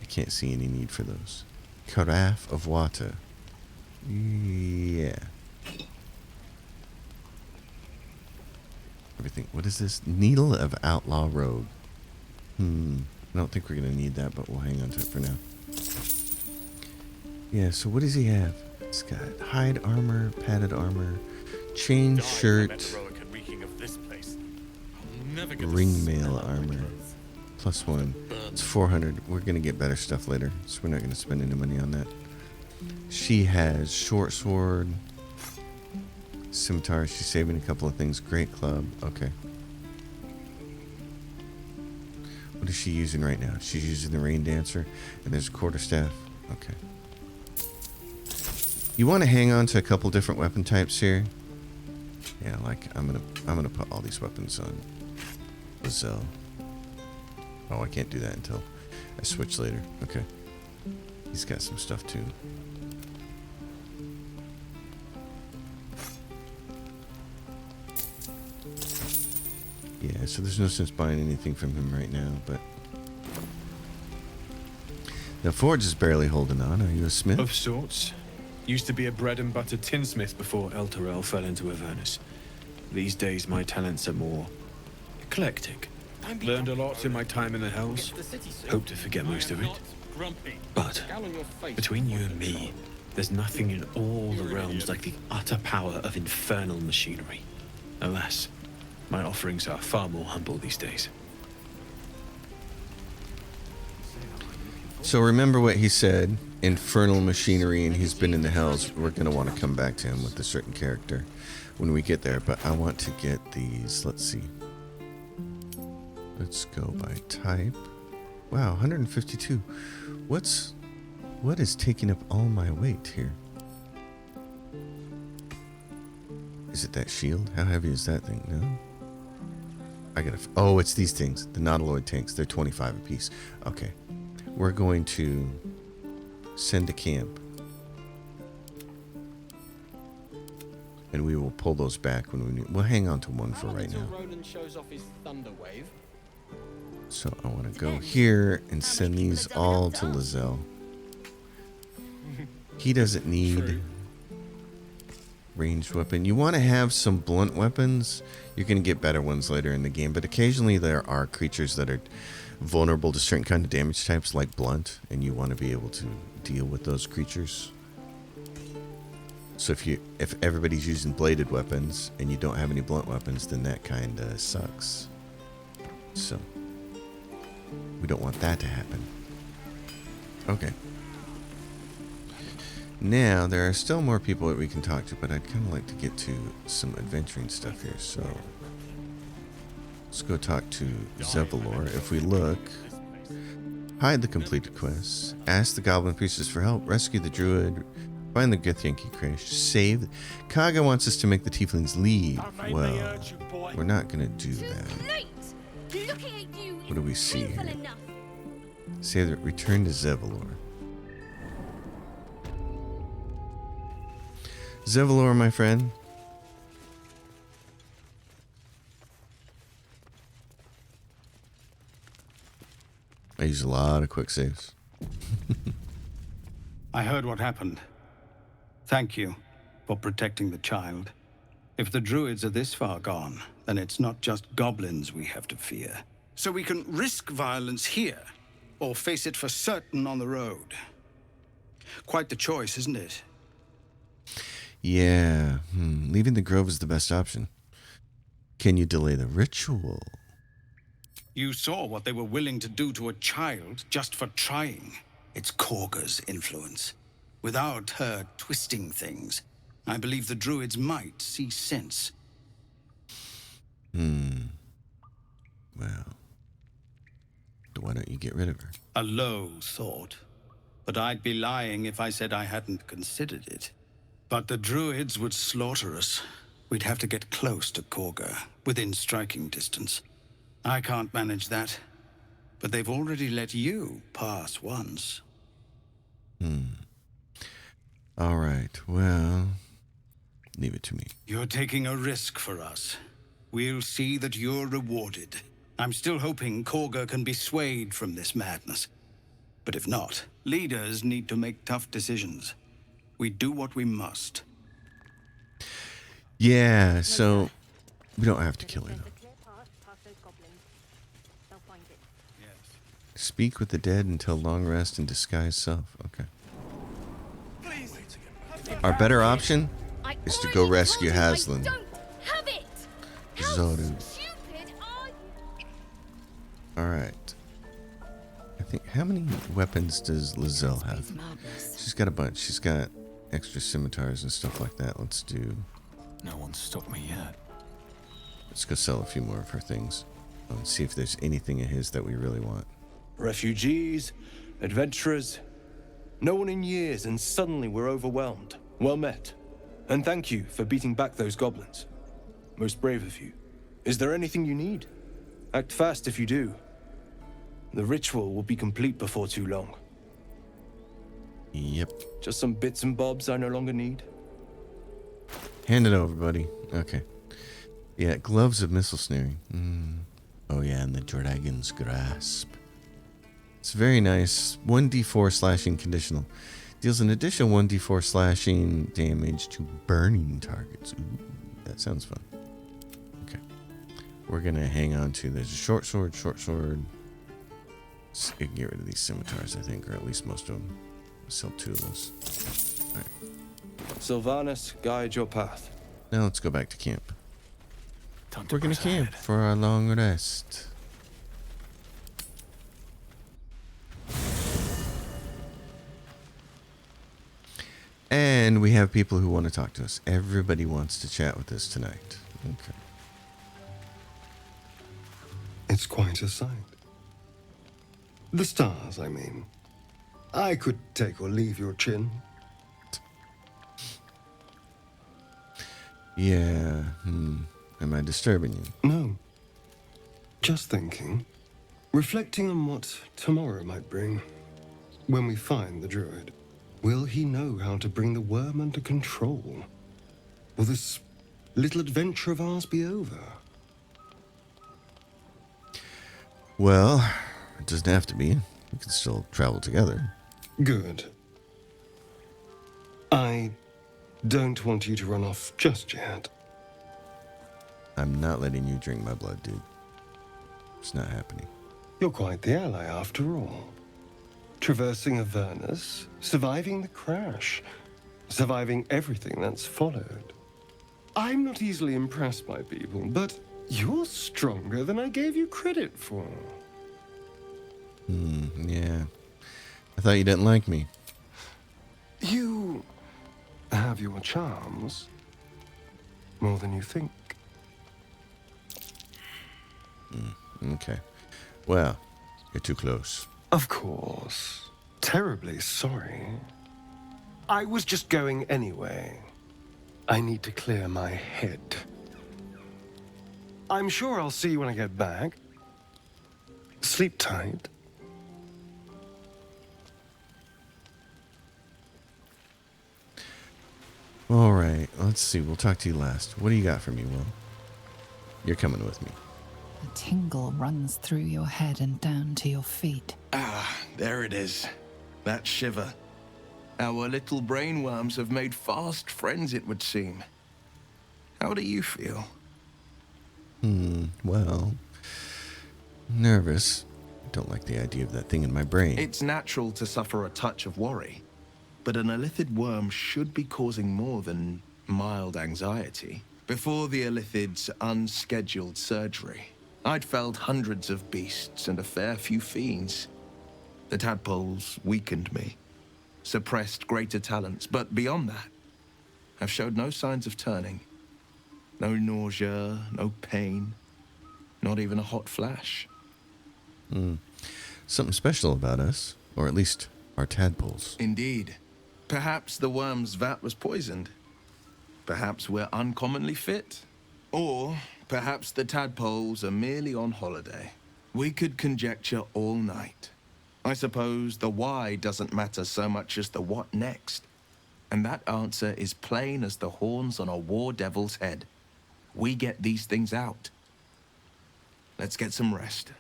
I can't see any need for those. Carafe of water. Yeah. Everything. What is this? Needle of Outlaw Rogue. I don't think we're going to need that, but we'll hang on to it for now. Yeah, so what does he have? It's got hide armor, padded armor, chain shirt, ring mail armor, +1. It's 400. We're going to get better stuff later, so we're not going to spend any money on that. She has short sword, scimitar. She's saving a couple of things. Great club. Okay. What is she using right now? She's using the rain dancer, and there's a quarterstaff. Okay. You want to hang on to a couple different weapon types here. Yeah, like I'm gonna put all these weapons on Lae'zel. Oh, I can't do that until I switch later. Okay. He's got some stuff too. Yeah, so there's no sense buying anything from him right now, but... Now, Forge is barely holding on. Are you a smith? Of sorts. Used to be a bread and butter tinsmith before Elturel fell into Avernus. These days, my talents are more eclectic. Learned a lot in my time in the Hells. Hope to forget most of it. But between you and me, there's nothing in all the realms like the utter power of infernal machinery. Alas, my offerings are far more humble these days. So remember what he said, infernal machinery, and he's been in the Hells. We're going to want to come back to him with a certain character when we get there, but I want to get these. Let's see. Let's go by type. Wow, 152. What is taking up all my weight here? Is it that shield? How heavy is that thing? No? I gotta... Oh, it's these things. The Nautiloid tanks. They're 25 apiece. Okay. We're going to send to camp. And we will pull those back when we need... We'll hang on to one for right now. So I want to go here and send these all to Lae'zel. He doesn't need ranged weapon. You want to have some blunt weapons. You're going to get better ones later in the game, but occasionally there are creatures that are vulnerable to certain kind of damage types like blunt, and you want to be able to deal with those creatures. So if everybody's using bladed weapons and you don't have any blunt weapons, then that kind of sucks. So we don't want that to happen. Okay. Now, there are still more people that we can talk to, but I'd kind of like to get to some adventuring stuff here. So let's go talk to Zevalor. If we look, hide the completed quests, ask the Goblin Priestess for help, rescue the Druid, find the Githyanki crash, save. Kaga wants us to make the Tieflings leave. Well, we're not going to do that. What do we see here? Save that. Return to Zevalor. Zevlor, my friend. I use a lot of quick saves. I heard what happened. Thank you for protecting the child. If the Druids are this far gone, then it's not just goblins we have to fear. So we can risk violence here, or face it for certain on the road. Quite the choice, isn't it? Yeah, leaving the grove is the best option. Can you delay the ritual? You saw what they were willing to do to a child just for trying. It's Korga's influence. Without her twisting things, I believe the Druids might see sense. Well, why don't you get rid of her? A low thought. But I'd be lying if I said I hadn't considered it. But the Druids would slaughter us. We'd have to get close to Korga, within striking distance. I can't manage that. But they've already let you pass once. All right, well, leave it to me. You're taking a risk for us. We'll see that you're rewarded. I'm still hoping Korga can be swayed from this madness. But if not, leaders need to make tough decisions. We do what we must. Yeah, so we don't have to kill her, though. Speak with the dead until long rest and disguise self. Okay. Our better option is to go rescue Haslin. Zoru. Alright. I think, how many weapons does Lae'zel have? She's got a bunch. She's got extra scimitars and stuff like that. Let's do... No one's stopped me yet. Let's go sell a few more of her things. And see if there's anything of his that we really want. Refugees, adventurers, no one in years, and suddenly we're overwhelmed. Well met. And thank you for beating back those goblins. Most brave of you. Is there anything you need? Act fast if you do. The ritual will be complete before too long. Yep. Just some bits and bobs I no longer need. Hand it over, buddy. Okay. Yeah, gloves of missile snaring. Oh yeah, and the dragon's grasp. It's very nice. 1d4 slashing conditional. Deals an additional 1d4 slashing damage to burning targets. Ooh, that sounds fun. Okay. We're going to hang on to the short sword. Let's get rid of these scimitars, I think, or at least most of them. I'll sell 2 of those. All right. Sylvanas, guide your path. Now let's go back to camp. We're going to camp for our long rest. And we have people who want to talk to us. Everybody wants to chat with us tonight. Okay. It's quite a sight. The stars, I mean. I could take or leave your chin. Yeah, Am I disturbing you? No. Just thinking. Reflecting on what tomorrow might bring. When we find the Druid. Will he know how to bring the worm under control? Will this little adventure of ours be over? Well, it doesn't have to be. We can still travel together. Good. I don't want you to run off just yet. I'm not letting you drink my blood, dude. It's not happening. You're quite the ally after all. Traversing Avernus, surviving the crash, surviving everything that's followed. I'm not easily impressed by people, but you're stronger than I gave you credit for. Yeah. I thought you didn't like me. You have your charms. More than you think. Okay. Well, you're too close. Of course. Terribly sorry. I was just going anyway. I need to clear my head. I'm sure I'll see you when I get back. Sleep tight. All right. right, let's see. We'll talk to you last. What do you got for me, Will? You're coming with me. A tingle runs through your head and down to your feet. Ah, there it is. That shiver. Our little brainworms have made fast friends, it would seem. How do you feel? Well, nervous. I don't like the idea of that thing in my brain. It's natural to suffer a touch of worry, but an Illithid worm should be causing more than mild anxiety. Before the Illithid's unscheduled surgery, I'd felled hundreds of beasts and a fair few fiends. The tadpoles weakened me, suppressed greater talents, but beyond that, I've showed no signs of turning. No nausea, no pain, not even a hot flash. Something special about us, or at least our tadpoles. Indeed. Perhaps the worm's vat was poisoned. Perhaps we're uncommonly fit. Or perhaps the tadpoles are merely on holiday. We could conjecture all night. I suppose the why doesn't matter so much as the what next. And that answer is plain as the horns on a war devil's head. We get these things out. Let's get some rest.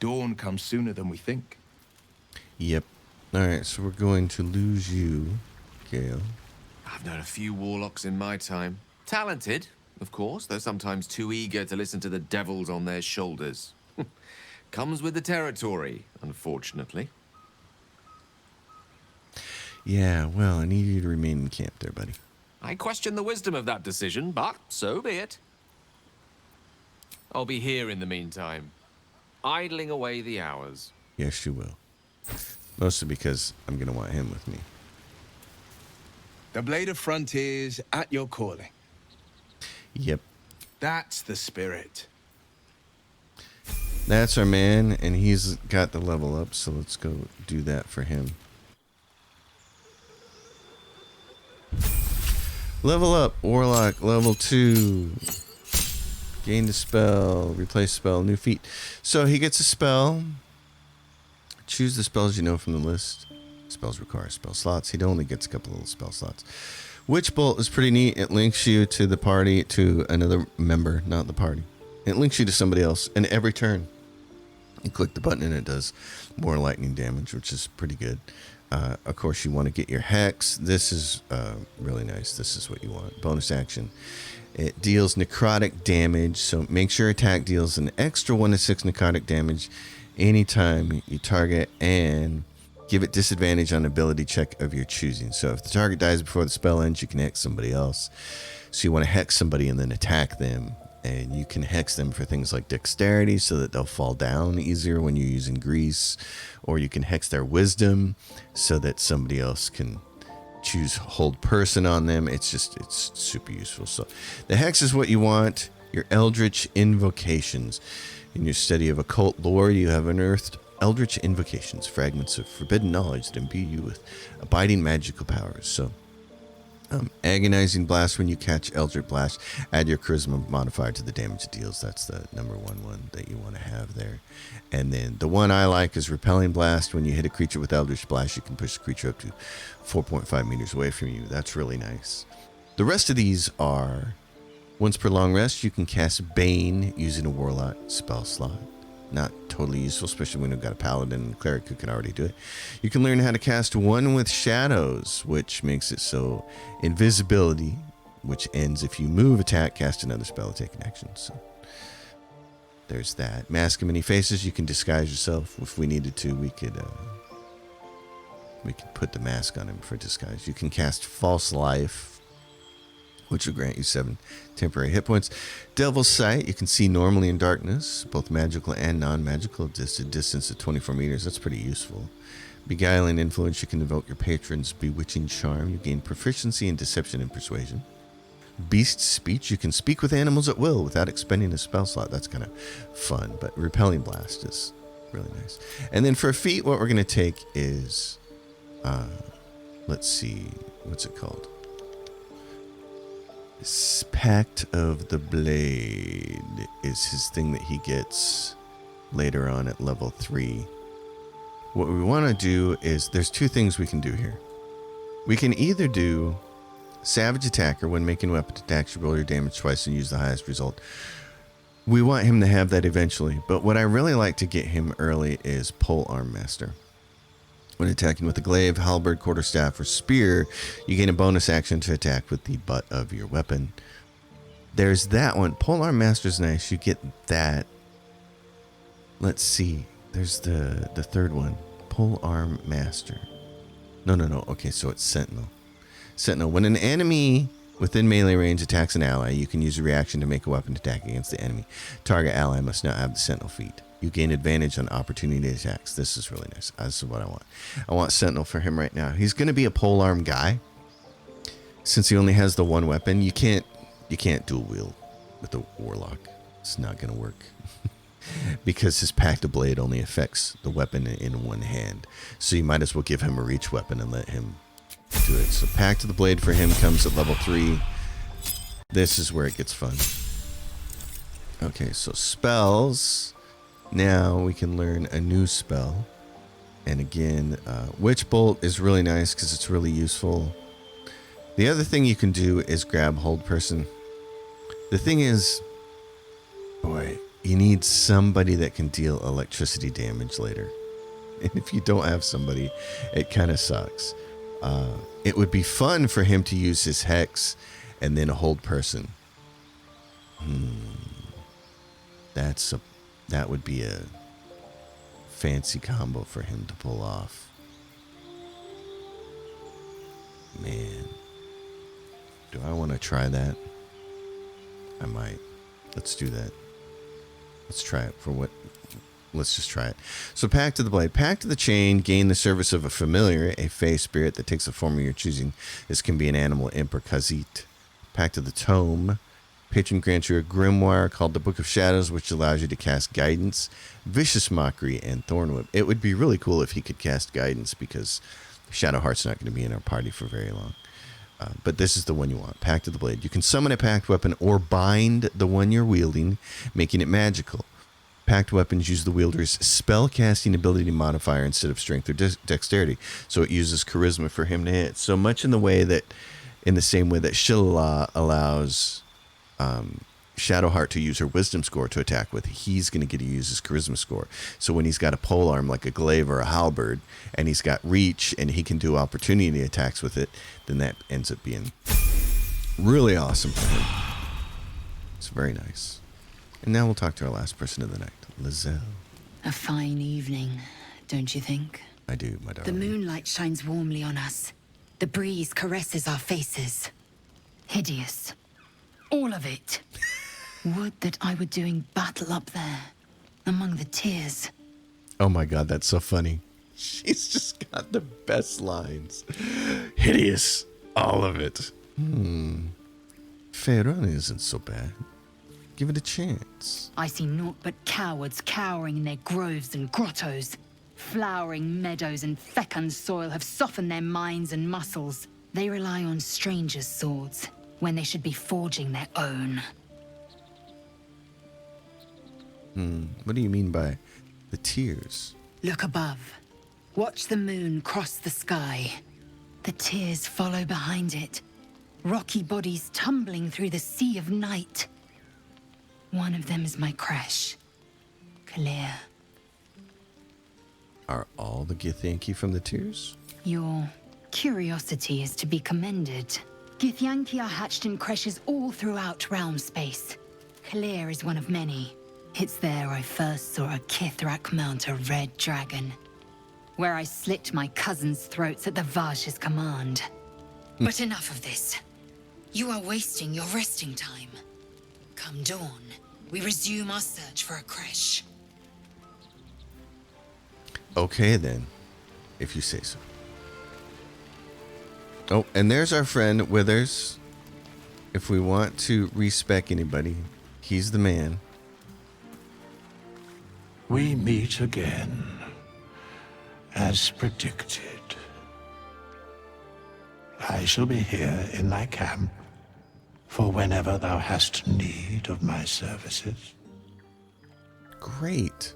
Dawn comes sooner than we think. Yep. Alright, so we're going to lose you, Gale. I've known a few warlocks in my time. Talented, of course, though sometimes too eager to listen to the devils on their shoulders. Comes with the territory, unfortunately. Yeah, well, I need you to remain in camp there, buddy. I question the wisdom of that decision, but so be it. I'll be here in the meantime, idling away the hours. Yes, you will. Mostly because I'm going to want him with me. The Blade of Frontiers at your calling. Yep. That's the spirit. That's our man, and he's got the level up, so let's go do that for him. Level up, Warlock, level 2. Gain the spell, replace spell, new feat. So he gets a spell. Choose the spells you know from the list. Spells require spell slots. He only gets a couple little spell slots. Witch Bolt is pretty neat. It links you to the party, to another member, not the party. It links you to somebody else, and every turn you click the button and it does more lightning damage, which is pretty good. Of course, you want to get your Hex. This is really nice. This is what you want. Bonus action. It deals necrotic damage, so make sure attack deals an extra 1 to 6 necrotic damage anytime you target, and give it disadvantage on ability check of your choosing. So if the target dies before the spell ends, you can hex somebody else. So you want to hex somebody and then attack them. And you can hex them for things like dexterity so that they'll fall down easier when you're using grease. Or you can hex their wisdom so that somebody else can choose hold person on them. It's super useful. So the hex is what you want. Your eldritch invocations. In your study of occult lore, you have unearthed eldritch invocations, fragments of forbidden knowledge that imbue you with abiding magical powers. So agonizing blast. When you catch eldritch blast, add your charisma modifier to the damage it deals. That's the number one that you want to have there. And then the one I like is repelling blast. When you hit a creature with eldritch blast, you can push the creature up to 4.5 meters away from you. That's really nice. The rest of these are once per long rest. You can cast Bane using a Warlock spell slot. Not totally useful, especially when you've got a paladin and cleric who can already do it. You can learn how to cast One with Shadows, which makes it so invisibility, which ends if you move, attack, cast another spell, or take an action. So there's that. Mask of Many Faces. You can disguise yourself. If we needed to, we could put the mask on him for disguise. You can cast False Life, which will grant you 7 temporary hit points. Devil's Sight, you can see normally in darkness, both magical and non-magical, at a distance of 24 meters. That's pretty useful. Beguiling Influence, you can invoke your patron's bewitching charm. You gain proficiency in deception and persuasion. Beast Speech, you can speak with animals at will without expending a spell slot. That's kind of fun, but Repelling Blast is really nice. And then for a feat, what we're going to take is, let's see, what's it called? Pact of the Blade is his thing that he gets later on at level 3. What we want to do is, there's 2 things we can do here. We can either do Savage attacker. When making weapon attacks, you roll your damage twice and use the highest result. We want him to have that eventually, but what I really like to get him early is Polearm Master. When attacking with a glaive, halberd, quarterstaff, or spear, you gain a bonus action to attack with the butt of your weapon. There's that one. Polearm Master's nice. You get that. Let's see. There's the third one. Polearm Master. No. Okay, so it's Sentinel. Sentinel. When an enemy within melee range attacks an ally, you can use a reaction to make a weapon attack against the enemy. Target ally must not have the Sentinel feat. You gain advantage on opportunity attacks. This is really nice. This is what I want. I want Sentinel for him right now. He's going to be a polearm guy. Since he only has the one weapon, you can't dual wield with the Warlock. It's not going to work. Because his Pact of Blade only affects the weapon in one hand. So you might as well give him a reach weapon and let him do it. So Pact of the Blade for him comes at level 3. This is where it gets fun. Okay, so spells. Now we can learn a new spell. And again, Witch Bolt is really nice because it's really useful. The other thing you can do is grab Hold Person. The thing is, boy, you need somebody that can deal electricity damage later. And if you don't have somebody, it kind of sucks. It would be fun for him to use his Hex and then a Hold Person. That would be a fancy combo for him to pull off. Man. Do I want to try that? I might. Let's do that. Let's try it for what? Let's just try it. So Pact of the Blade. Pact of the Chain. Gain the service of a familiar, a fey spirit that takes the form of your choosing. This can be an animal, imp, or khajiit. Pact of the Tome. Patron grants you a grimoire called the Book of Shadows, which allows you to cast Guidance, Vicious Mockery, and Thorn Whip. It would be really cool if he could cast Guidance because Shadowheart's not going to be in our party for very long. But this is the one you want, Pact of the Blade. You can summon a Pact weapon or bind the one you're wielding, making it magical. Pact weapons use the wielder's spell casting ability modifier instead of strength or dexterity, so it uses charisma for him to hit. So much in the same way that Shillelagh allows Shadowheart to use her wisdom score to attack with, he's going to get to use his charisma score. So when he's got a polearm like a glaive or a halberd, and he's got reach and he can do opportunity attacks with it, then that ends up being really awesome for him. It's very nice. And now we'll talk to our last person of the night, Lae'zel. A fine evening, don't you think? I do, my darling. The moonlight shines warmly on us. The breeze caresses our faces. Hideous. All of it. Would that I were doing battle up there, among the tears. Oh my god, that's so funny. She's just got the best lines. Hideous. All of it. Faerun isn't so bad. Give it a chance. I see naught but cowards cowering in their groves and grottos. Flowering meadows and fecund soil have softened their minds and muscles. They rely on strangers' swords when they should be forging their own. What do you mean by the tears? Look above. Watch the moon cross the sky. The tears follow behind it. Rocky bodies tumbling through the sea of night. One of them is my crash. Clear. Are all the Githyanki from the tears? Your curiosity is to be commended. Githyanki are hatched in creches all throughout realm space. Clear is one of many. It's there I first saw a Kithrak mount a red dragon. Where I slit my cousins' throats at the Vaj's command. But enough of this. You are wasting your resting time. Come dawn, we resume our search for a creche. Okay then, if you say so. Oh, and there's our friend Withers. If we want to respec anybody, he's the man. We meet again, as predicted. I shall be here in thy camp for whenever thou hast need of my services. Great.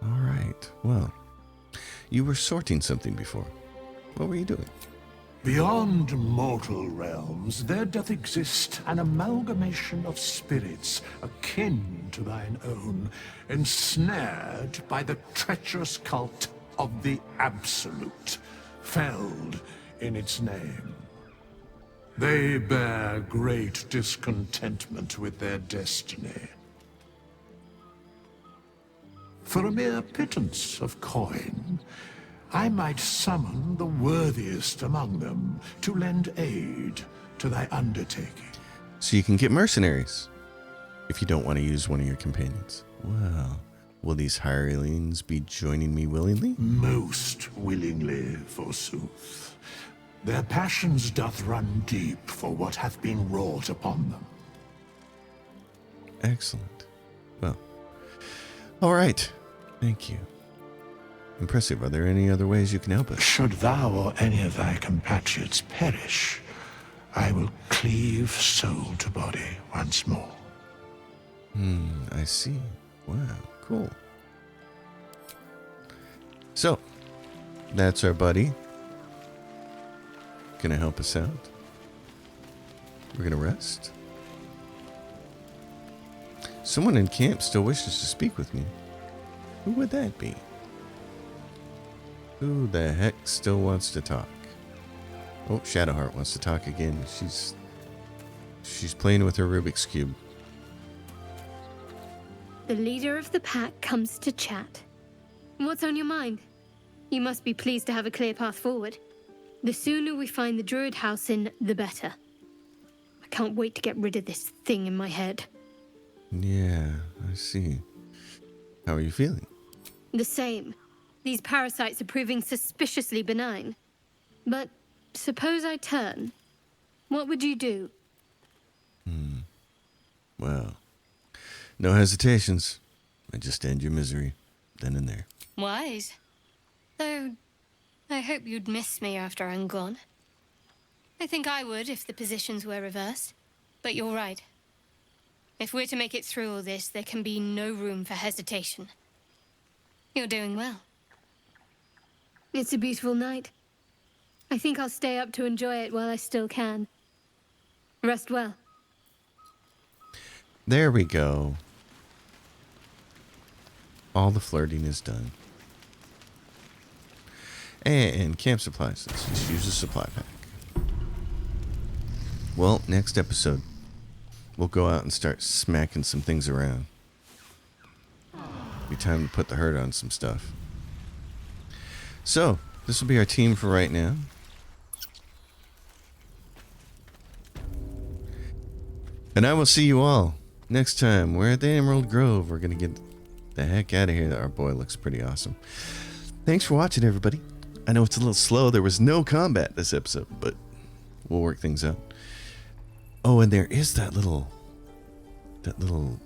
All right. Well, you were sorting something before. What were you doing? Beyond mortal realms, there doth exist an amalgamation of spirits akin to thine own, ensnared by the treacherous cult of the Absolute, felled in its name. They bear great discontentment with their destiny. For a mere pittance of coin, I might summon the worthiest among them to lend aid to thy undertaking. So you can get mercenaries if you don't want to use one of your companions. Well, will these hirelings be joining me willingly? Most willingly, forsooth. Their passions doth run deep for what hath been wrought upon them. Excellent. Well, all right. Thank you. Impressive. Are there any other ways you can help us? Should thou or any of thy compatriots perish, I will cleave soul to body once more. I see. Wow, cool. So, that's our buddy. Gonna help us out. We're gonna rest. Someone in camp still wishes to speak with me. Who would that be? Who the heck still wants to talk? Oh, Shadowheart wants to talk again. She's playing with her Rubik's Cube. The leader of the pack comes to chat. What's on your mind? You must be pleased to have a clear path forward. The sooner we find the Druid house in, the better. I can't wait to get rid of this thing in my head. Yeah, I see. How are you feeling? The same. These parasites are proving suspiciously benign. But suppose I turn. What would you do? Well, no hesitations. I just end your misery, then and there. Wise. Though, I hope you'd miss me after I'm gone. I think I would if the positions were reversed. But you're right. If we're to make it through all this, there can be no room for hesitation. You're doing well. It's a beautiful night. I think I'll stay up to enjoy it while I still can. Rest well. There we go. All the flirting is done. And camp supplies. Let's just use a supply pack. Well, next episode, we'll go out and start smacking some things around. Be time to put the hurt on some stuff. So, this will be our team for right now. And I will see you all next time. We're at the Emerald Grove. We're going to get the heck out of here. Our boy looks pretty awesome. Thanks for watching, everybody. I know it's a little slow. There was no combat this episode, but we'll work things out. Oh, and there is that little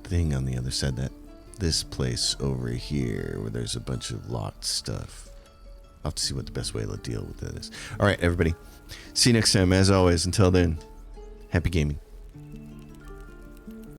thing on the other side, this place over here where there's a bunch of locked stuff. I'll have to see what the best way to deal with that is. All right, everybody. See you next time. As always, until then, happy gaming.